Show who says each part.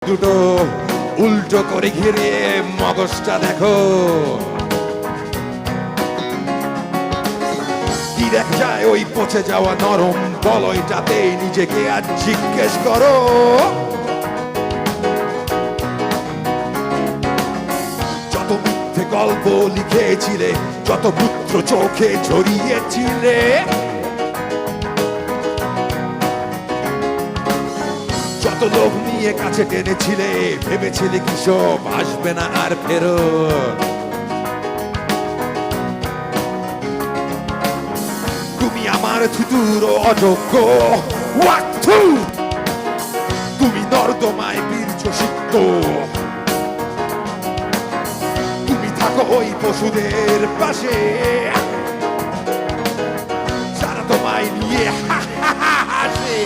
Speaker 1: দুটো উল্টো করে ঘিরে মগজটা দেখো। কি দেখা যায় ওই পচে যাওয়া নরম বলয়টাতে, নিজেকে আজ জিজ্ঞেস করো। যত মিথ্যে গল্প লিখেছিলে, যত পুত্র চোখে ঝরিয়েছিলে, যত লোক নিয়ে কাছে টেনেছিলে, ভেবেছিলে কি সব আসবে না আর ফেরত। তুমি আমার থুতুর অযোগ্য, ওয়াক্থু তুমি নর্দমায় বীর্য সিক্ত। তুমি থাকো ওই পশুদের পাশে, যারা তোমায় নিয়ে হাসে।